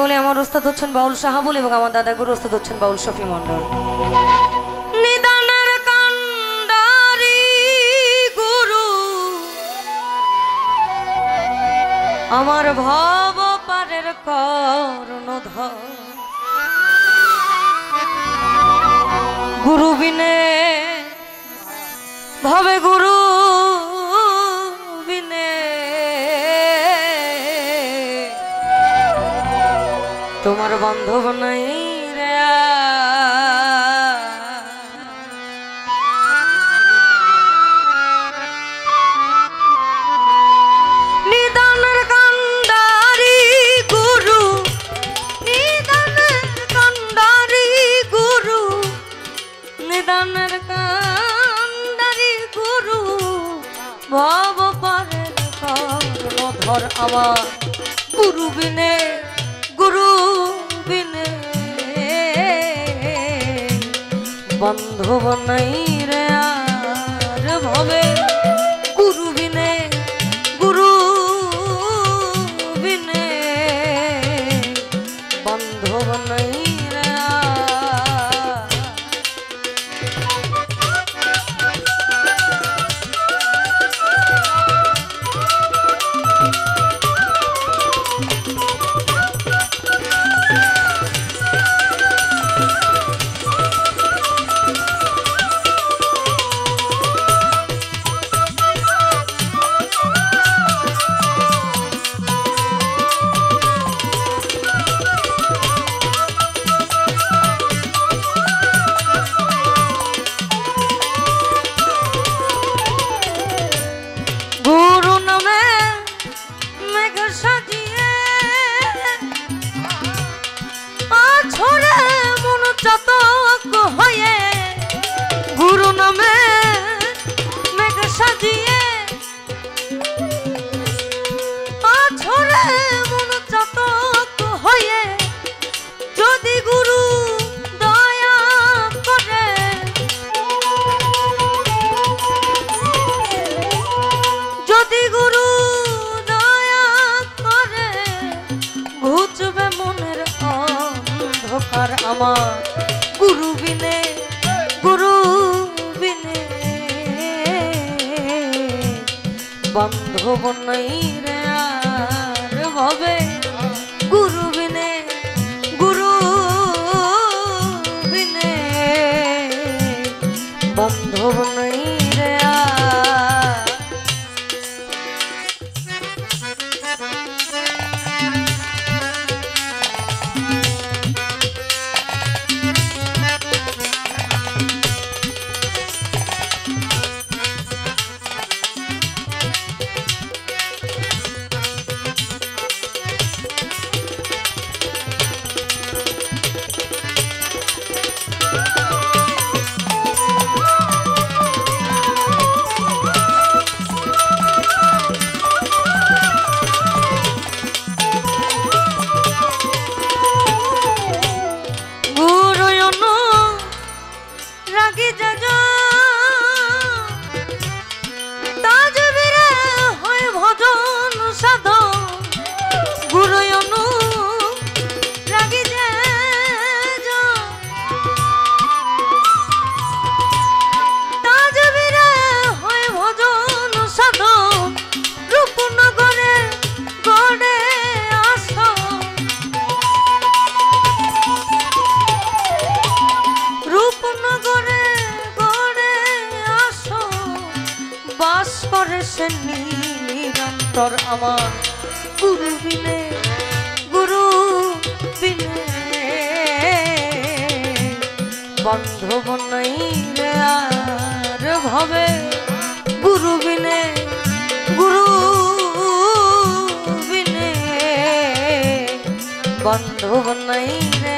বলি আমার ওস্তাদ হচ্ছেন বাউল শাহাবুল এবং আমার দাদা গুরু ওস্তাদ হচ্ছেন বাউল শফি মন্ডল। নিদানের কান্ডারি গুরু আমার ভব পারের কর্ণধর, গুরু বিনে ভবে গুরু বিনে তোমার বান্ধব নাই রে। নিদানের কান্ডারি গুরু, নিদানের কান্ডারি গুরু, নিদানের কান্ডারি গুরু ভব পারের কর্ণধর আমার গুরু বিনে, গুরু বিনে বান্ধব নাই রে আর ভবে, গুরু বিনে, গুরু বিনে বান্ধব নাই রে। গুরু নামে মেঘ সাজিয়ে আছরে মন চাতক হয়ে, যদি গুরু দয়া করে, যদি গুরু দয়া করে ঘুচবে মনের অন্ধকার আমার গুরু বিনে, গুরু বিনে বান্ধব নাই রে আর ভবে, গুরু বিনে, গুরু বিনে বান্ধব নাই রে। নিরন্তর আমার গুরু বিনে, গুরু বিনে বান্ধব নাই রে আর ভবে, গুরু বিনে, গুরু বিনে বান্ধব নাই রে।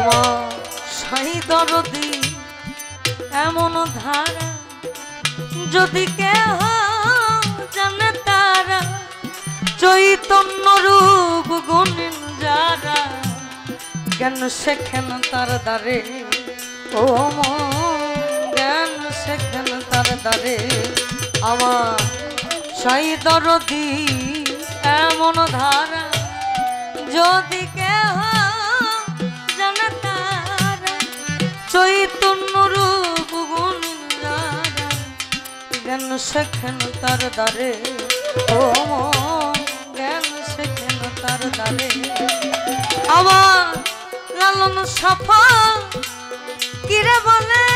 আমার সাই দরদি এমন ধারা যদি কেহ জানে তারা চৈতন্য রূপ গুণিন যারা জ্ঞান শেখেন তার দ্বারে ও জ্ঞান শেখেন তার দ্বারে আমার সাই দরদি এমন ধারা যদি কেহ জানে তারা চৈতন্য রূপ গুণিন যারা জ্ঞান শেখেন তার দ্বারে ও জ্ঞান শেখেন তার দ্বারে আমার লালন সফা কিরে বলে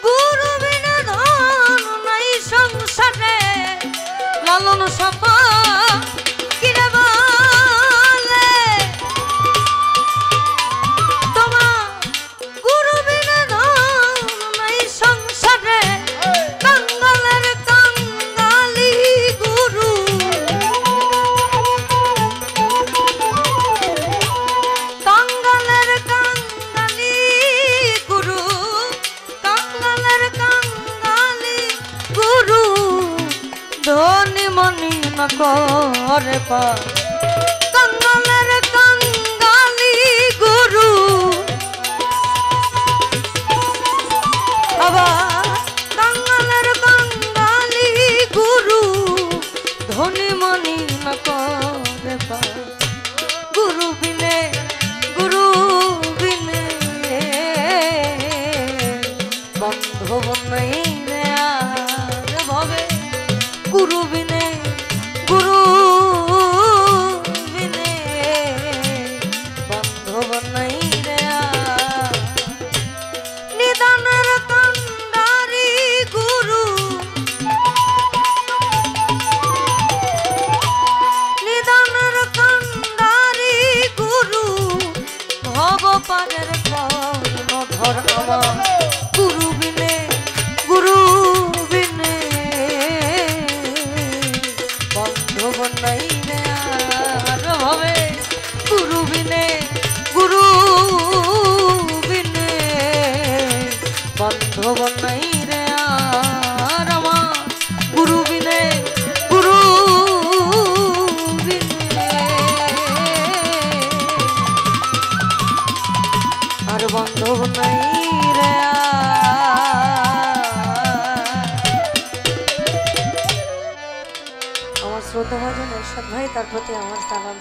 গুরু বিনা ধন নাই সংসারে লালন সফা কিরে বলে তোমার গুরু বিনা ধন নাই সংসারে কাঙ্গালের কাঙ্গালি গুরু কাঙ্গালের কাঙ্গালি গুরু কাঙ্গালের কাঙ্গালি গুরু ধনী মনি ন করে পা কাঙ্গালের কাঙ্গালি গুরু আবার কাঙ্গালের কাঙ্গালি গুরু ধনী মনি ন করে পা গুরু বিনে বান্ধব নাই রে আর ভবে গুরু বিনে বান্ধব নাই রে আর নিদানের কান্ডারি গুরু নিদানের কান্ডারি গুরু ভব পারের ধর আমার গুরু বিনে বান্ধব নাই রে আর হবে গুরু বিনে বান্ধব নাই রে আর আমার গুরু বিনে আর বান্ধব নাই রে আমার শ্রদ্ধা ভাজন এরশাদ ভাই তার প্রতি আমার সালাম।